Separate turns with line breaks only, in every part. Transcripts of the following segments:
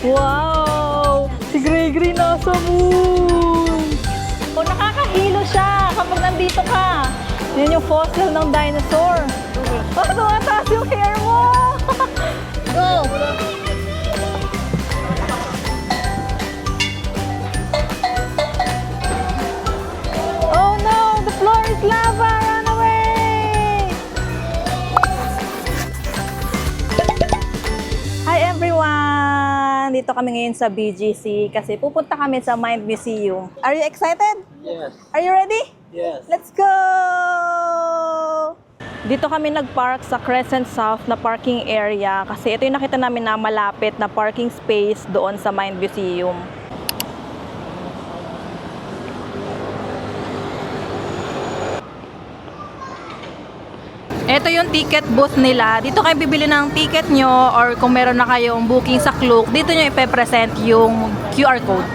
Wow! Si Gregory nasa moon! O, nakakahilo siya kapag nandito ka. Yan yung fossil ng dinosaur. Oh, tumataas yung hair mo! Go! Oh no! The floor is lava! Run away! Hi everyone! Dito kami ngayon sa BGC kasi pupunta kami sa Mind Museum. Are you excited?
Yes.
Are you ready?
Yes.
Let's go! Dito kami nag-park sa Crescent South na parking area kasi ito yung nakita namin na malapit na parking space doon sa Mind Museum. Ito yung ticket booth nila. Dito kayo bibili ng ticket nyo or kung meron na kayong booking sa Klook, dito nyo ipe-present yung QR code.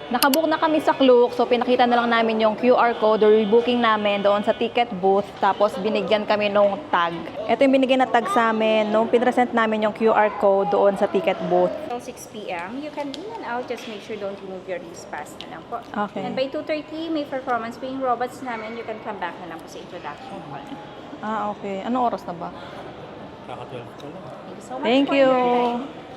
Nakabook na kami sa Klook, so pinakita na lang namin yung QR code or booking namin doon sa ticket booth, tapos binigyan kami nung tag. Ito yung binigyan na tag sa amin nung pinresent namin yung QR code doon sa ticket booth.
Till 6 p.m. You can in and out, just make sure don't remove your wristband na lang po.
Okay.
And by 2:30, may performance being robots namin, you can come back na lang po sa introduction call.
Ah, okay. Anong oras na ba?
Kaka-12 ko lang.
Thank you so much
Thank
for
you!
your time.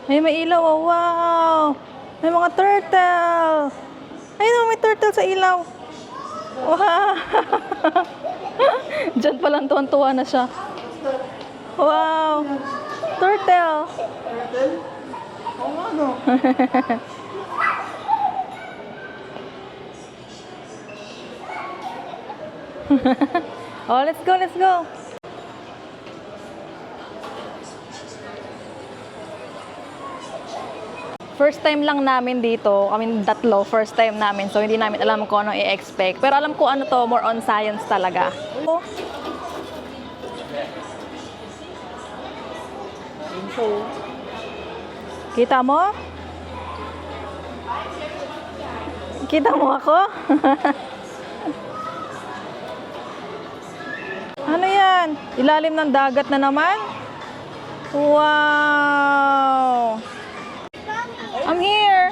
May ilaw, oh, wow! May mga turtle! Ayun, may turtle sa ilaw! Wow! Diyan palang tuwan-tuwa na siya. Wow! Turtle!
Turtle? Oo nga, no?
Oh, let's go, let's go! First time lang namin dito, kami tatlo, first time namin, so hindi namin alam kung ano i-expect. Pero alam ko ano to, more on science talaga. Oh.
Info.
Kita mo? Kita mo ako? Ano yan? Ilalim ng dagat na naman? Wow! I'm here!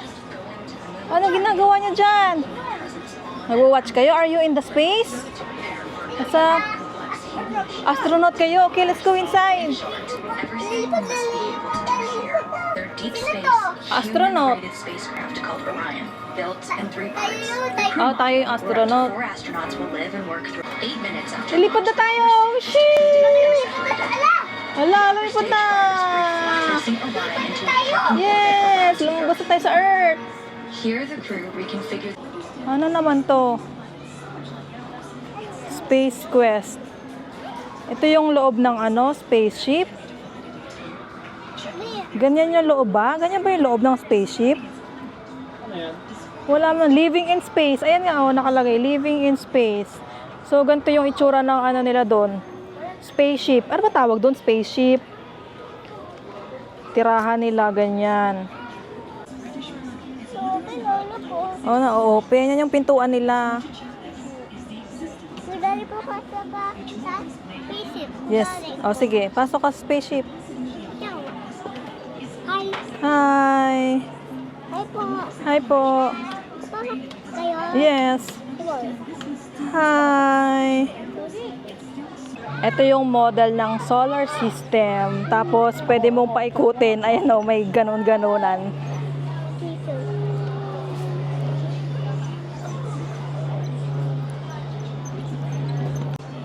Ano ginagawa niyo dyan? Nag-watch kayo? Are you in the space? Nasa astronaut kayo? Okay, let's go inside. Astronaut. Oh, tayo yung astronaut. Lilipad na tayo! Sheesh! Hala, lumipad na! Yes! Lumabas na tayo sa Earth! Ano naman to? Space Quest. Ito yung loob ng ano, spaceship. Ganyan yung loob ba? Ganyan ba yung loob ng spaceship?
Ano yan?
Wala man. Living in space. Ayan nga, oh, nakalagay. Living in space. So, ganito yung itsura ng ano nila doon. Spaceship. Ano ba tawag doon? Spaceship. Tirahan nila, ganyan. Oh, na-open. Yan yung pintuan nila.
Madali po pasok ka sa spaceship.
Yes. Oh, sige. Pasok ka sa spaceship.
Hi.
Hi.
Hi po.
Hi po.
Pasok kayo.
Yes. Hi. Ito yung model ng solar system. Tapos, pwede mong paikutin. Ayan o, may ganon-ganonan.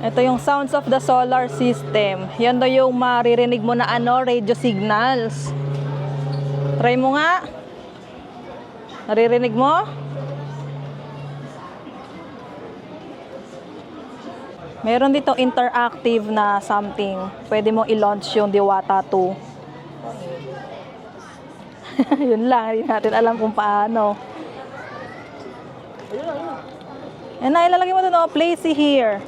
Ito yung sounds of the solar system. Yan daw yung maririnig mo na ano, radio signals. Try mo nga. Naririnig mo? Meron dito interactive na something. Pwede mong i-launch yung Diwata 2. Yun lang, hindi natin alam kung paano. Yan na, ilalagay mo doon, place here.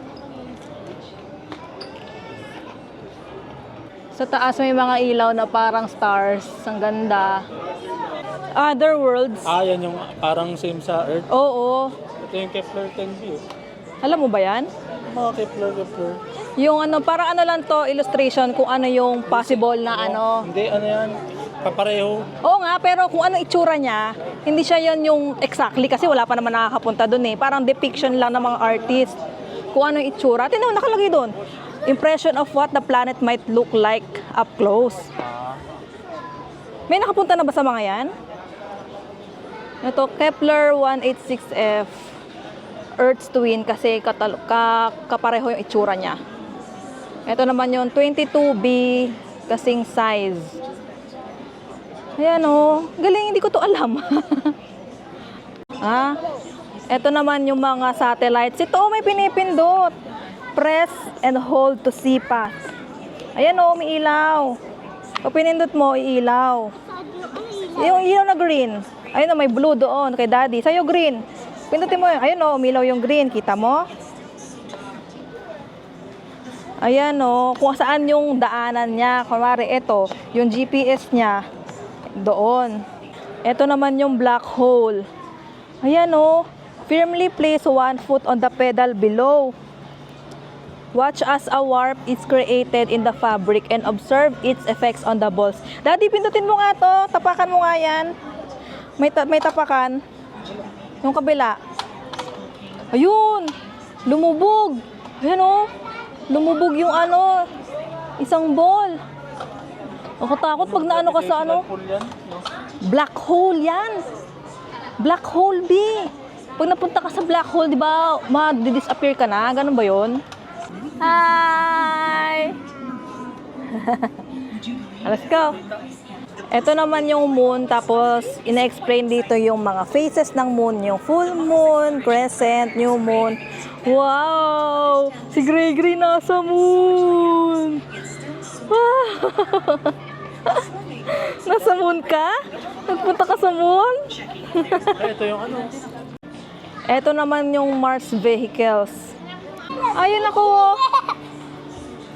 Sa taas may mga ilaw na parang stars. Ang ganda. Other worlds.
Ah, yan yung parang same sa Earth.
Oo.
Ito yung Kepler 10b. Oh.
Alam mo ba yan?
Mga Kepler.
Yung ano, parang ano lang to, illustration kung ano yung possible na ano.
Hindi, ano yan? Kapareho.
Oo nga, pero kung ano itsura niya, hindi siya yon yung exactly kasi wala pa naman nakakapunta doon eh. Parang depiction lang ng mga artist. Kung ano yung itsura. Tingnan mo, nakalagay doon. Impression of what the planet might look like up close. May nakapunta na ba sa mga yan? Ito, Kepler 186f. Earth's twin kasi kapareho yung itsura niya. Ito naman yung 22b kasing size. Ayan o. Galing, hindi ko to alam. Ah, ito naman yung mga satellites. Ito, may pinipindot. Press and hold to see path. Ayan o, umiilaw. Pag pinindot mo, iilaw. Yung ilaw na green. Ayun o, may blue doon kay daddy. Sa'yo green. Pindutin mo. Ayun o, umilaw yung green. Kita mo? Ayan o, kung saan yung daanan niya. Kunwari, ito, yung GPS niya. Doon. Ito naman yung black hole. Ayan o, firmly place one foot on the pedal below. Watch as a warp is created in the fabric and observe its effects on the balls. Daddy, pindutin mo nga to. Tapakan mo nga yan. May tapakan. Yung kabila. Ayun. Lumubog. Ayan o. Lumubog yung ano. Isang ball. Ako takot pag naano ka sa ano. Black hole yan. Black hole, B. Pag napunta ka sa black hole, di ba, ma-disappear ka na? Ganun ba yun? Hi! Let's go. Ito naman yung moon, tapos ina-explain dito yung mga phases ng moon, yung full moon, crescent, new moon. Wow! Si Gregory nasa moon! Wow! Nasa moon ka? Nagpunta ka sa moon?
Ito yung ano.
Ito naman yung Mars vehicles. Ayun ako!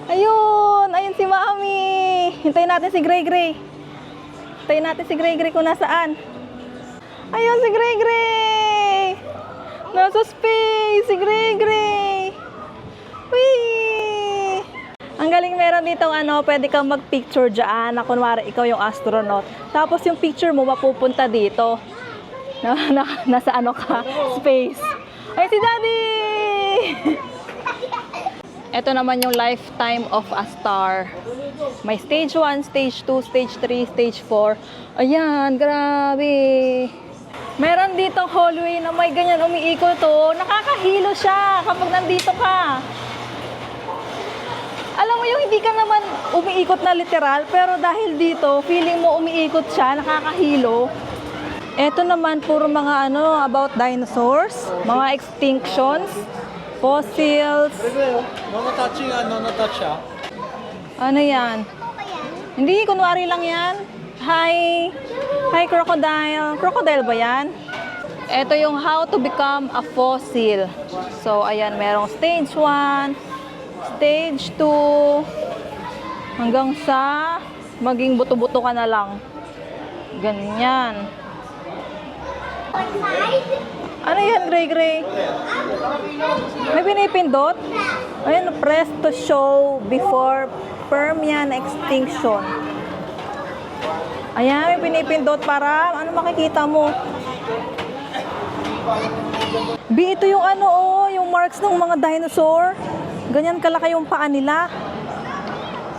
Ayun! Ayun si Mami! Hintayin natin si Gregory. Hintayin natin si Gregory kung nasaan. Ayun si Gregory! Nasa space! Si Gregory! Whee! Ang galing, meron ditong ano, pwede kang mag-picture dyan na kunwari ikaw yung astronaut. Tapos yung picture mo mapupunta dito. Nasa ano ka? Space. Ay, si Daddy! Ito naman yung lifetime of a star. May stage 1, stage 2, stage 3, stage 4. Ayan, grabe. Meron ditong hallway na may ganyan umiikot to. Nakakahilo siya kapag nandito ka. Alam mo yung hindi ka naman umiikot na literal, pero dahil dito, feeling mo umiikot siya, nakakahilo. Ito naman puro mga ano, about dinosaurs, mga extinctions, fossils.
Non-touching non-touch siya.
Ano yan? Hindi, kunwari lang yan. Hi! Hi, crocodile. Crocodile ba yan? Ito yung how to become a fossil. So, ayan, merong stage 1, stage 2, hanggang sa maging buto-buto ka na lang. Ganyan. Ano yan, Gray? May pinipindot? Ayun, press to show before Permian extinction. Ayan, may pinipindot para ano makikita mo. B, ito yung ano, oh, yung marks ng mga dinosaur. Ganyan kalaki yung paa nila.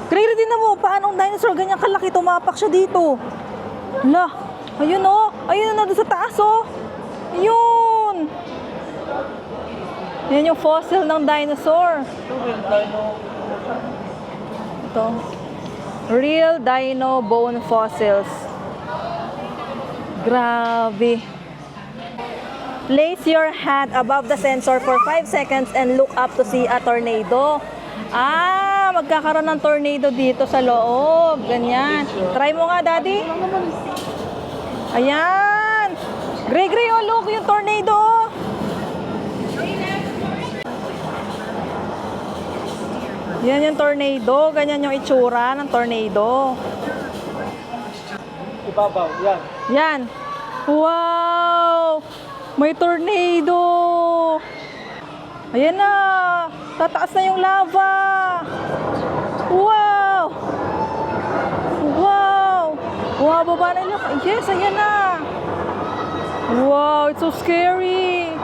Gray, din na mo, paa ng dinosaur, ganyan kalaki, tumapak siya dito. Hala, ayun oh, ayun na doon sa taas oh. Ayun. Yan yung fossil ng dinosaur. Ito. Real dino bone fossils. Grabe. Place your hand above the sensor for 5 seconds and look up to see a tornado. Ah, magkakaroon ng tornado dito sa loob. Ganyan. Try mo nga, Daddy. Ayan. Gray, oh, look, yung tornado. Yan yung tornado. Ganyan yung itsura ng tornado.
Ibabaw, yan.
Yan. Wow! May tornado! Ayan na! Tataas na yung lava! Wow! Wow! Wow, baba na lang. Yes, ayan na! Wow, it's so scary!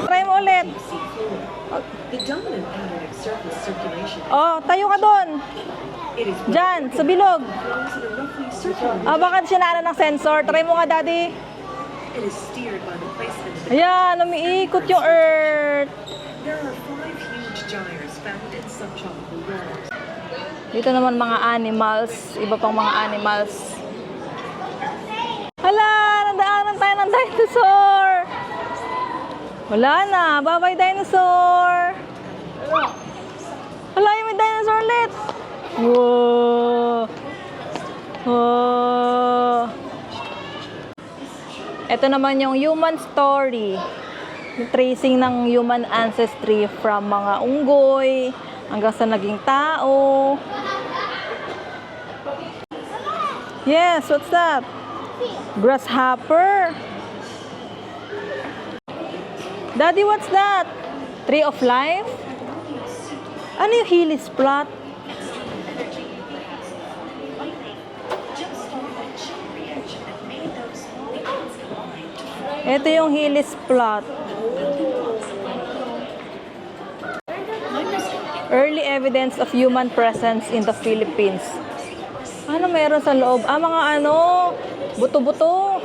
Try mo ulit.
The dominant pattern of surface circulation
Oh, tayo ka doon. Diyan, sa bilog.
flows in a roughly circular.
Ah, bakit sinara ng sensor? Try mo nga, Daddy.
It is steered by the placement of
Ayan, umiikot yung Earth.
There are 5 huge gyres found in subtropical waters.
Dito naman mga animals. Iba pang mga animals. Hala, nadaanan tayo ng dinosaur. Wala na. Bye-bye, dinosaur. Hala, yung may dinosaur ulit. Wow. Wow. Ito naman yung human story. Yung tracing ng human ancestry from mga unggoy hanggang sa naging tao. Yes, what's that? Grasshopper. Daddy, what's that? Tree of life? Ano yung Hillis plot? Ito yung Hillis plot. Early evidence of human presence in the Philippines. Ano meron sa loob? Ah, mga ano, buto-buto.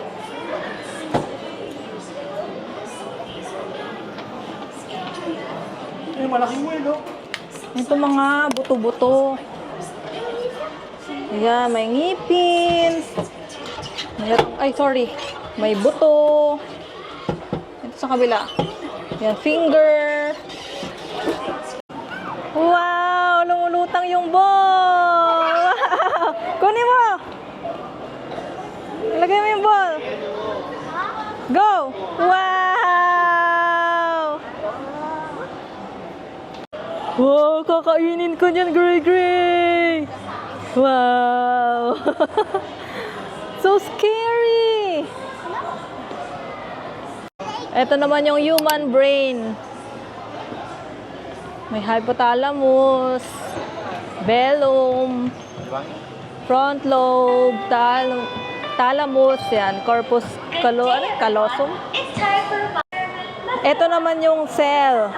Ay, malaking whale, oh.
Ito mga buto-buto. Ayan, may ngipin. Ay, sorry. May buto. Ito sa kabila. Ayan, finger. Wow! Lumulutang yung ball! Wow! Kunin mo! Lagay mo yung ball. Go! Wow! Wow! Kakainin ko niyan, Gray! Wow! So scary! Ito naman yung human brain. May hypothalamus, velum, front lobe, thalamus, yan, corpus callosum. Ito naman yung cell.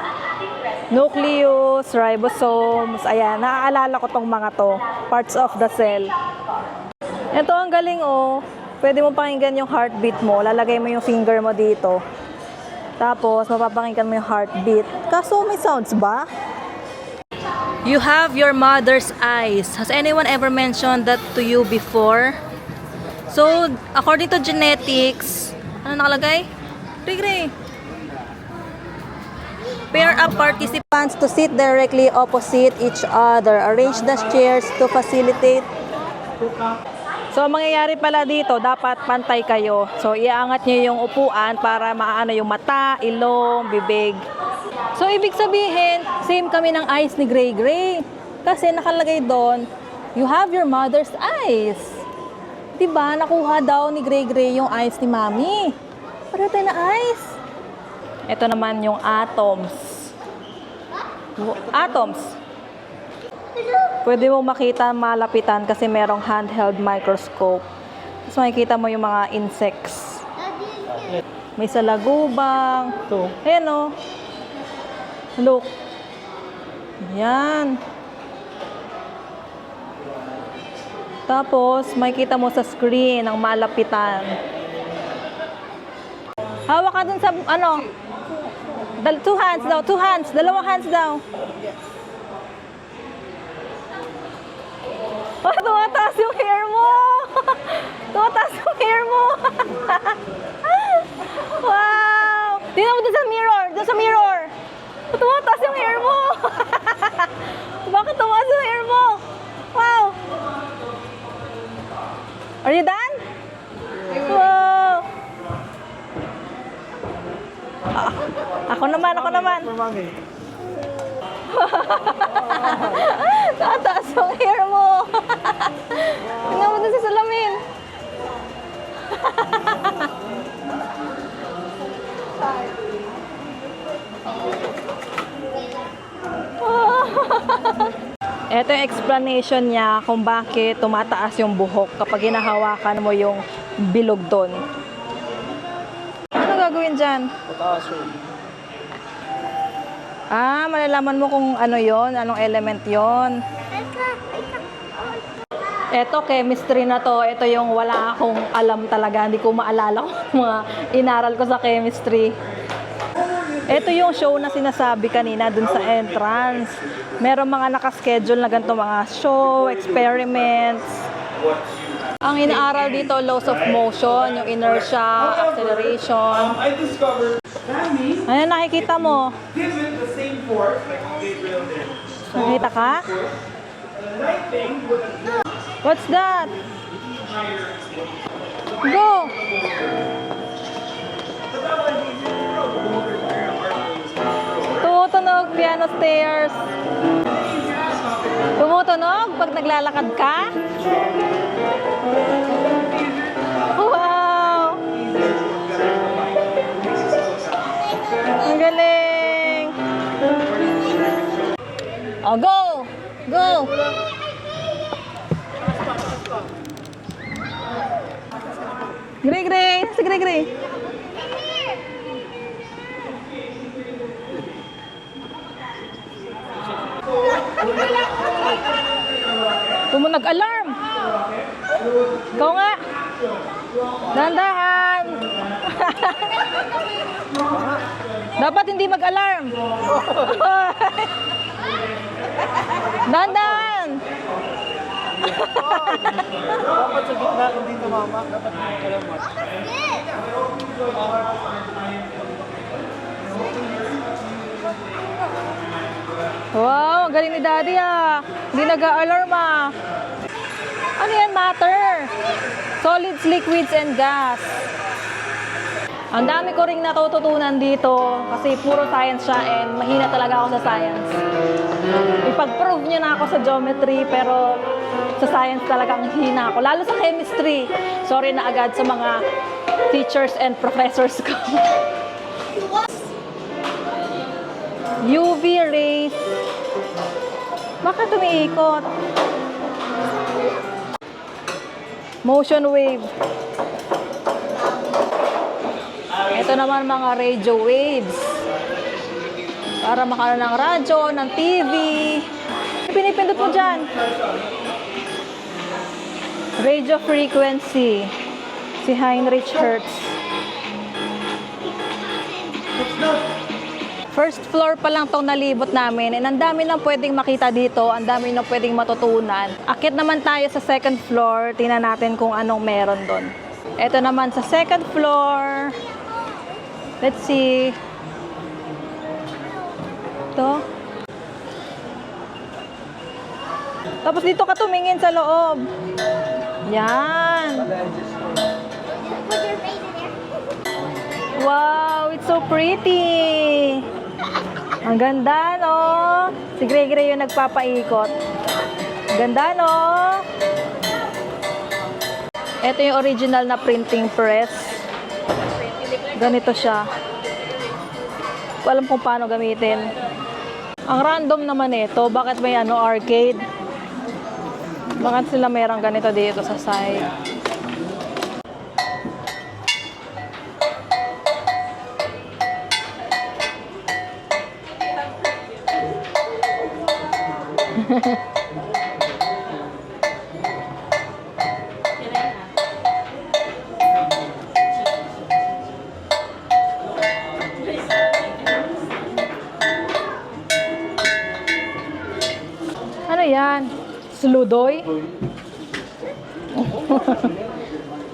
Nucleus, ribosomes, ayan, naaalala ko tong mga to, parts of the cell. Ito ang galing oh, pwede mo pakinggan yung heartbeat mo, lalagay mo yung finger mo dito. Tapos, mapapakinggan mo yung heartbeat. Kaso, may sounds ba? You have your mother's eyes. Has anyone ever mentioned that to you before? So, according to genetics, ano nakalagay? Gray. Pair up participants to sit directly opposite each other. Arrange the chairs to facilitate. So, ang mangyayari pala dito, dapat pantay kayo. So, iaangat nyo yung upuan para maano yung mata, ilong, bibig. So, ibig sabihin, same kami ng eyes ni Gray. Kasi nakalagay doon, you have your mother's eyes. Diba? Nakuha daw ni Gray yung eyes ni Mami. Pareho tayo na eyes. Ito naman yung atoms. Atoms. Pwede mo makita malapitan kasi merong handheld microscope. Tapos makikita mo yung mga insects. May salagubang.
Ito.
Ayan o. Look. Yan. Tapos, makikita mo sa screen ang malapitan. Hawak ka dun sa, ano, two hands daw, dalawang hands daw. Oh, tumataas yung hair mo! Tumataas yung hair mo! Wow! Tingnan mo doon sa mirror! Tumataas yung hair mo! Bakit tumaas yung hair mo? Wow! Are you done? Wow! Ako naman.
Mami.
Tataas yung hair mo. explanation niya kung bakit tumataas yung buhok kapag hinahawakan mo yung bilog doon. Ano gagawin dyan?
Pataas yun.
Ah, malalaman mo kung ano yon, anong element yon. Eto, chemistry na to. Ito yung wala akong alam talaga. Hindi ko maalala kung mga inaral ko sa chemistry. Ito yung show na sinasabi kanina dun sa entrance. Merong mga nakaschedule na ganito mga show, experiments. Ang inaaral dito, laws of motion, yung inertia, acceleration.
I discovered that means
Ano nakikita mo?
given the same force like Gabriel did.
Nakita ka?
The light thing would
What's that? Go! Tumutunog, piano stairs. Tumutunog pag naglalakad ka? Wow! Ang galing! Oh, go! Go! Gray, gray! Si gray, gray! Tumunog alarm! Ikaw nga! Dahan-dahan! Dapat hindi mag-alarm! Dahan-dahan!
dapat sa gitna hindi tumama. Dapat kalamat.
Wow, ang galing ni Daddy ah. Hindi nag-alarm ah. Ano yan, matter? Solids, liquids, and gas. Ang dami ko ring natututunan dito kasi puro science siya and mahina talaga ako sa science. Ipag-prove nyo na ako sa geometry pero sa science talagang hina ako. Lalo sa chemistry. Sorry na agad sa mga teachers and professors ko. UV rays. Bakit umiikot? Motion wave. Ito naman mga radio waves. Para makaroon ng radyo, ng TV. Pinipindot mo dyan. Radio frequency. Si Heinrich Hertz. First floor pa lang tong nalibot namin. And ang dami nang pwedeng makita dito. Ang dami nang pwedeng matutunan. Akit naman tayo sa second floor. Tingnan natin kung anong meron doon. Ito naman sa second floor. Let's see. Ito. Tapos dito ka tumingin sa loob. Yan.
Put your face in there.
Wow, it's so pretty. Ang ganda, no? Si Gray Gray yung nagpapaikot. Ang ganda, no? Ito yung original na printing press. Ganito siya. Hindi ko alam kung paano gamitin. Ang random naman ito. Bakit may arcade? Bakit sila mayroong ganito dito sa side? Ano yan? Sludoy?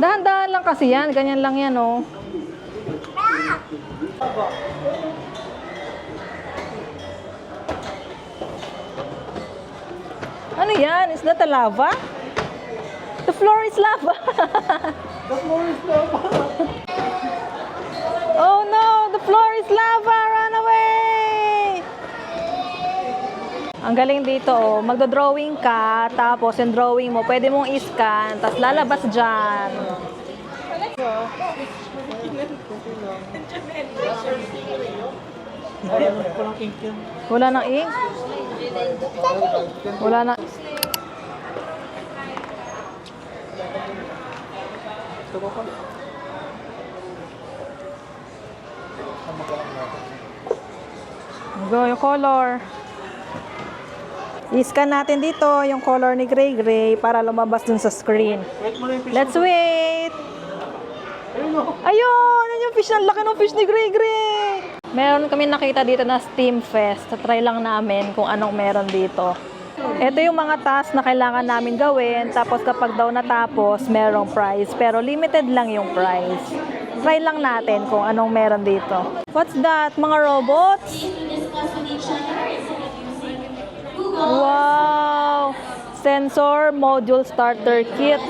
Dahan-dahan lang kasi yan. Ganyan lang yan, oh. Ano yan? Is that a lava? The floor is lava.
The floor is lava.
Oh no! The floor is lava! Run away! Ang galing dito, oh. Magdo-drawing ka, tapos yung drawing mo, pwede mong i-scan, tapos lalabas dyan.
Walang ink yan.
Wala nang ink? Wala na.
Ito ko pa.
Go, yung color. I-scan natin dito yung color ni Gray Gray para lumabas dun sa screen.
Wait mo na yung fish.
Let's wait!
Ayun o.
Ayun! Yan yung fish. Ang laki ng fish ni Gray Gray! Meron kami nakita dito na Steam Fest. Try lang namin kung anong meron dito. Ito yung mga task na kailangan namin gawin. Tapos kapag daw natapos, merong prize. Pero limited lang yung prize. Try lang natin kung anong meron dito. What's that? Mga robots? Wow! Sensor Module Starter Kit.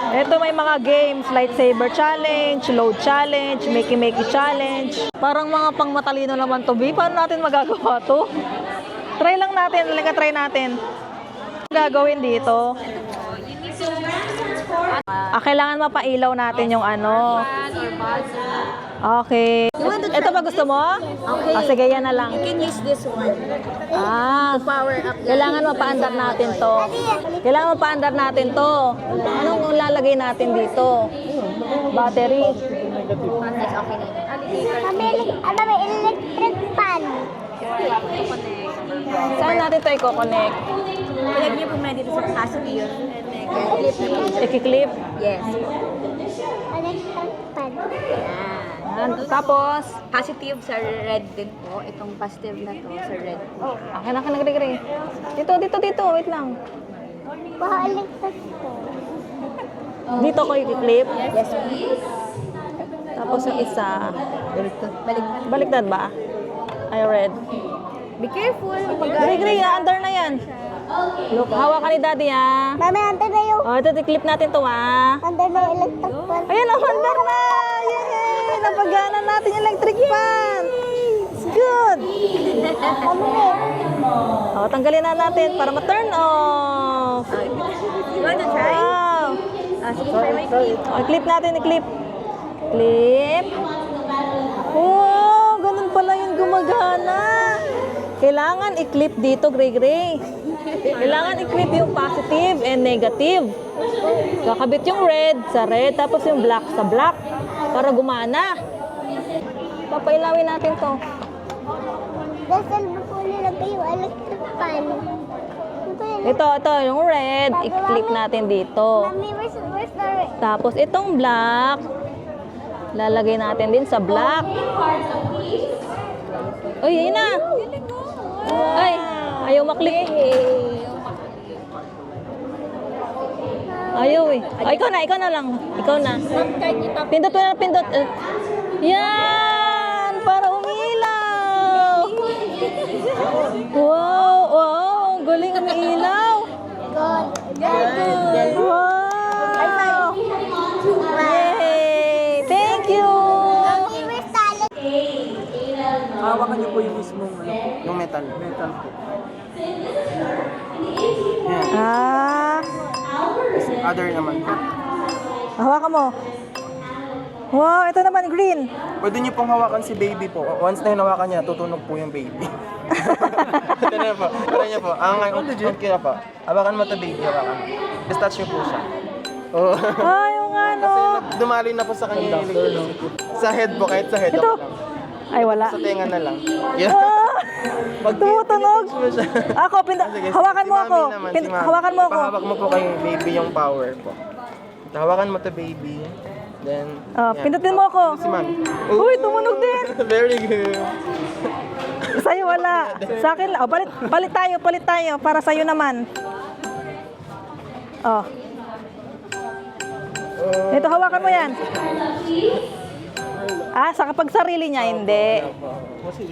Ito may mga games, lightsaber challenge, load challenge, makey challenge. Parang mga pangmatalino naman to, B. Paano natin magagawa to? Try lang natin, try natin. Gagawin dito. Kailangan mapailaw natin yung ano. Okay. Ito ba gusto mo? Okay. Sige, yan na lang.
You can use this one.
Ah,
Power up.
kailangan mapaandar natin to. Kailangan mapaandar natin to. Anong lalagay natin dito? Battery.
Mami, electric pan.
Saan natin to i-connect?
Ilagay niyo po muna dito sa positive.
I-clip?
Yes.
Electric pan.
Yan. Tapos,
Positive sa red din po. Itong positive na to sa red.
akin na nagre-gray. Dito. Wait lang.
Baka electric po.
Dito ko i-clip.
Yes, please.
Tapos yung isa.
Baliktad.
Baliktad ba? Ay, red.
Be careful.
Gray, under na yan. Look, hawakan ni daddy ha.
Mami, antar na yung,
O, ito, i-clip natin to ha.
antar na yung electric pan.
Ayan, under na! Yay! Napagana natin yung electric fan. It's good! O, tanggalin na natin para ma-turn off.
You want to try?
Wow!
Sige, try my clip.
O, clip natin, i-clip. Clip. Wow! Ganun pala yung gumagana. Kailangan i-clip dito, Gray. Kailangan i-clip yung positive and negative. Kakabit yung red sa red, tapos yung black sa black para gumana. Papailawin natin to.
Dasal mo po nilagay yung electric pan. Ito yun.
Ito, yung red, i-clip natin dito.
Mami, where's the red?
Tapos itong black, lalagay natin din sa black. Uy, yun na. Ay, ayaw maklik. Ayaw eh. Oh, ikaw na lang. Ikaw na. Pindot mo na, pindot. Yan! Para umilaw. Wow, galing umilaw.
Good.
Wow! Yay! Thank you!
Mami, where's the electric?
Hawakan niyo po yung mismong ano, yung metal. Metal po. Yan.
Ah,
Other naman po.
hawakan mo. Wow, ito naman green.
Pwede niyo pong hawakan si baby po. Once na hinawakan niya, tutunog po yung baby. Ito na po. Try niyo po. Okay na po. Hawakan mo ito baby. Hawakan mo. Just touch niyo po siya. Oh.
Ah, yung ano.
Dumaloy na po sa kanya yung electricity. Sa head po, kahit sa head.
Ito.
okay lang.
Ay, wala.
Sa tenga na lang. Yeah.
Ah, tumutunog.
mo siya.
Ako,
Sige,
hawakan
si
mo
Mami
ako.
naman, si Mami.
Hawakan mo ako.
Pahawak mo po kay baby yung power po. Hawakan mo to baby. Then,
Ah,
yan.
pindutin mo ako.
Si Mami.
Uy, tumunog din.
Very good.
Sa'yo wala. Sa akin, oh, palit tayo para sa'yo naman. Oh. Ito, hawakan mo yan. Ah, sa kapag sarili niya, hindi.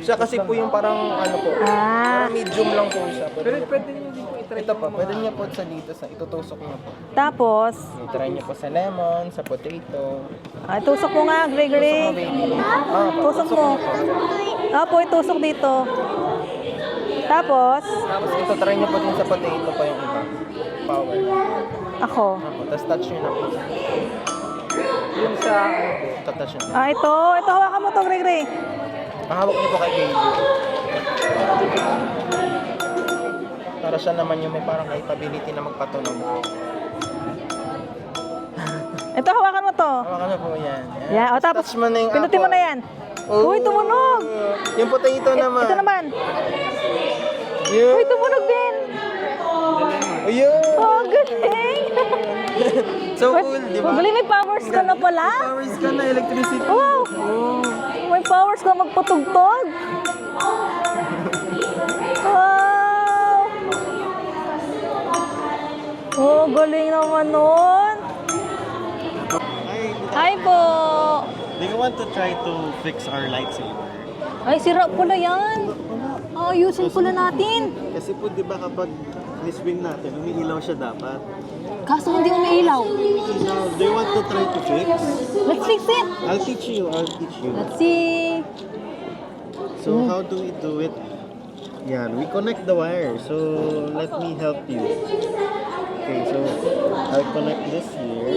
Siya kasi po yung parang ano po.
Ah,
Parang medium lang po siya. Pero pwede niyo dito itry. Ito po, pwede niyo po sa dito, sa itutusok niyo po.
tapos,
I-try niyo po sa lemon, sa potato.
tusok mo nga, Gregory.
Tusok mo baby. Ah,
Tusok mo. Opo, itusok dito. Tapos,
Tapos ito, try niyo po din sa potato pa yung iba. Power.
ako.
Tapos touch niyo na po. Yung sa ano po, touch niyo.
Ah, ito hawakan mo to, Gregory.
Mahawak niyo po kay baby. Para siya naman yung may parang capability na magpatunog.
Ito, hawakan mo to.
Hawakan na po yan.
Yan, o tapos,
Touch mo na yung
pinutin mo
apple.
na yan. Uy, tumunog.
Yung puting ito naman.
Ito naman.
Yun.
Uy, tumunog din.
Ayun.
Oh, galing.
So cool, di ba?
Galing, may powers ka na pala.
Powers ka na, electricity.
Wow. May powers ka magpatugtog. Wow. Oh, galing naman nun. Hi po.
Do you want to try to fix our lightsaber?
Ay, sira pala yan. Ayusin pala natin.
Kasi po, di ba kapag ni-swing natin, umiilaw siya dapat.
Kaso hindi umiilaw.
Now, do you want to try to fix?
Let's fix it.
I'll teach you, I'll teach you.
Let's see.
So, how do we do it? Yeah, we connect the wire. So, let me help you. Okay, so, I'll connect this here.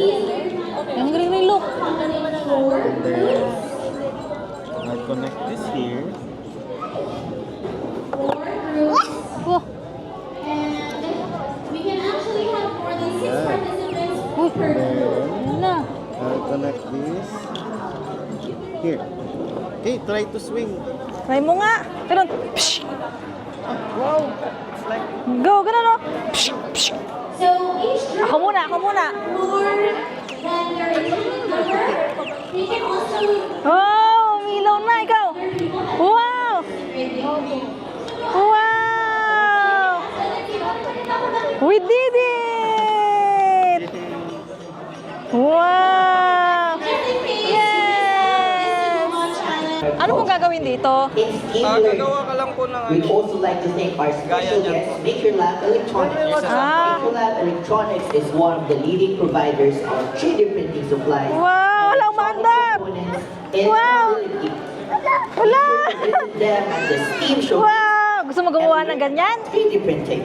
Ang galing na look.
And then, I'll connect this here.
Oh.
Yeah.
Uy.
And then,
Ano na?
I'll connect this here. Okay, try to swing.
Try mo nga. Pero, psh.
Wow. It's like,
Go, ganun no? Psh, psh. Ako muna, ako muna. Oh, umilaw na, ikaw. Wow! Wow! We did it! Wow! Yes! Ano pong gagawin dito?
gagawa ka lang po ng
We'd also like to thank our special guest, Makerlab Electronics.
Ah.
Makerlab Electronics is one of the leading providers of 3D printing supplies.
Wow! Walang mandar!
Components and
Wow.
facility.
Wala!
Visit them at the Steam Show.
Wow! Gusto mo gumawa ng ganyan?
3D printing.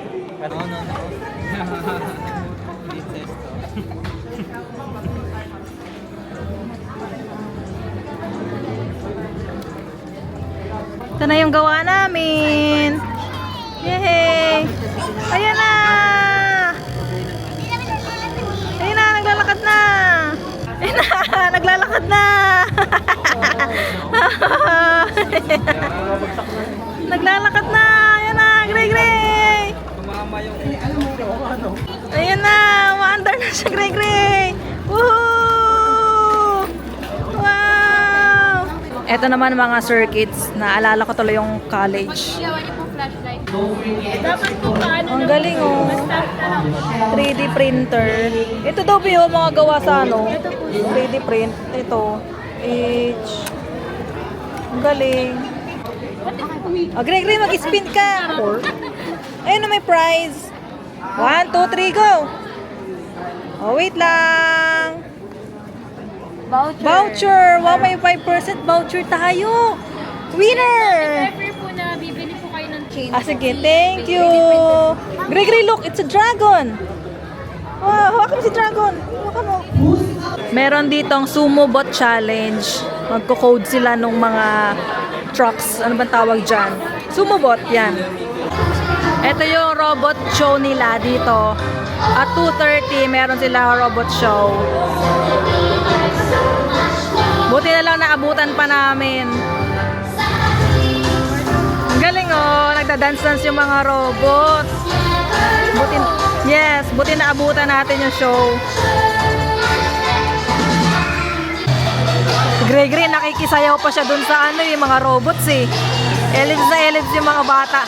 Ito na yung gawa namin. Yay! Ayan na! Ayan na, naglalakad na! Ayan na, naglalakad na! Naglalakad na! Ayan na, Gray Gray! Ayan na, umaandar na siya, Gray Gray! Woohoo! Wow! Ito naman mga circuits. Naalala ko tuloy yung college. Ang galing oh. 3D printer. Ito daw po yung mga gawa sa ano. 3D print. Ito. H. Ang galing. Oh, Greg, mag-spin ka. Ayun na may prize. 1, 2, 3, go! Oh, wait lang. Voucher! Wow, may 5% voucher tayo! Winner!
Prefer po na bibili po kayo ng chain.
Sige, thank you! Gregory, look! It's a dragon! Wow, hawakan mo si dragon! Hawakan mo! Meron ditong sumo bot challenge. Magko-code sila nung mga trucks. Ano bang tawag dyan? Sumo bot, yan. Ito yung robot show nila dito. At 2:30, meron sila robot show. Buti na lang naabutan pa namin. Ang galing oh, nagda-dance-dance yung mga robot. Buti naabutan natin yung show. Gregory, nakikisayaw pa siya dun sa ano yung mga robots eh. Ellipse na ellipse yung mga bata.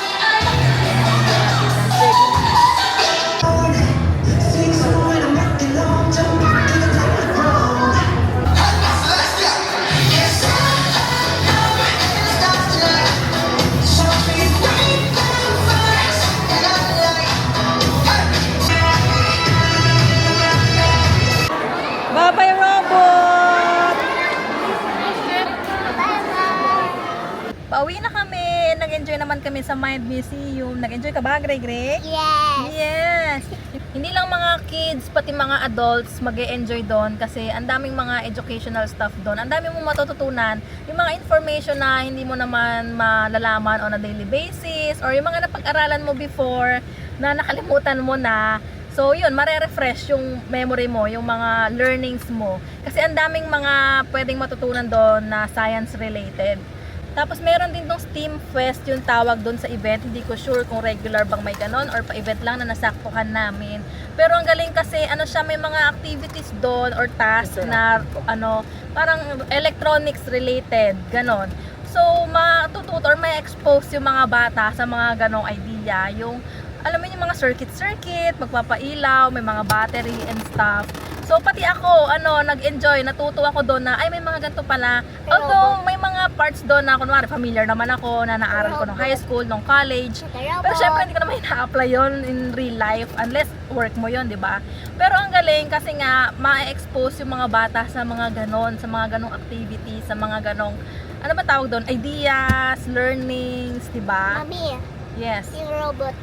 Bye-bye, robot! Pauwi na kami. Nag-enjoy naman kami sa Mind Museum. Nag-enjoy ka ba, Greg?
Yes.
Yes! Hindi lang mga kids, pati mga adults mag-e-enjoy doon kasi ang daming mga educational stuff doon. Ang daming mong matututunan. Yung mga information na hindi mo naman malalaman on a daily basis or yung mga napag-aralan mo before na nakalimutan mo na. So yun, mare-refresh yung memory mo, yung mga learnings mo. Kasi ang daming mga pwedeng matutunan doon na science related. Tapos meron din tong STEAM Fest yung tawag doon sa event. Hindi ko sure kung regular bang may ganon or pa-event lang na nasaktuhan namin. Pero ang galing kasi ano siya, may mga activities doon or tasks na ano, parang electronics related, ganon. So matututo or may expose yung mga bata sa mga ganong idea. Yung alam mo yung mga circuit, magpapailaw, may mga battery and stuff. So pati ako, nag-enjoy, natuto ako doon na, ay may mga ganito pala. Although may mga parts doon na, kunwari, familiar naman ako na naaral ko nung high school, nung college. Pero syempre hindi ko naman ina-apply yun in real life unless work mo yun, di ba? Pero ang galing kasi nga, ma-expose yung mga bata sa mga ganon, sa mga ganong activities, sa mga ganong, ano ba tawag doon? Ideas, learnings, di ba?
Mami,
Yes.
yung robot.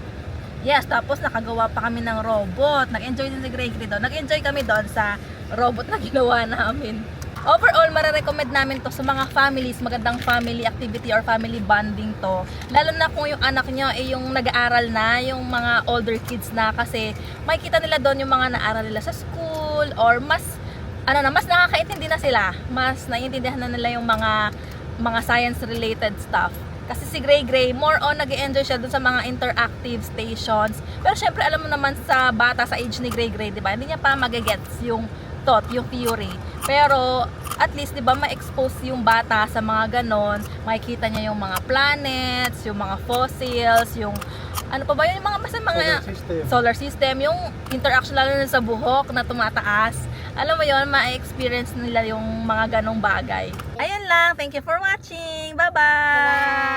Yes, tapos nakagawa pa kami ng robot. Nag-enjoy din si Gregory doon. Nag-enjoy kami doon sa robot na ginawa namin. Overall, marirecommend namin to sa mga families, magandang family activity or family bonding to. Lalo na kung yung anak nyo ay yung nag-aaral na, yung mga older kids na, kasi makikita nila doon yung mga naaral nila sa school or mas nakakaintindi na sila. Mas naiintindihan na nila yung mga science related stuff. Kasi si Gray, more on nag-enjoy siya dun sa mga interactive stations. Pero syempre, alam mo naman sa bata, sa age ni Gray, di ba? Hindi niya pa magagets yung thought, yung theory. Pero, at least, di ba, ma-expose yung bata sa mga ganon. Makikita niya yung mga planets, yung mga fossils, yung, ano pa ba yun? Yung mga, basta mga solar system, yung interaction lalo na sa buhok na tumataas. Alam mo yon, ma-experience nila yung mga ganong bagay. Ayun lang. Thank you for watching. Bye-bye!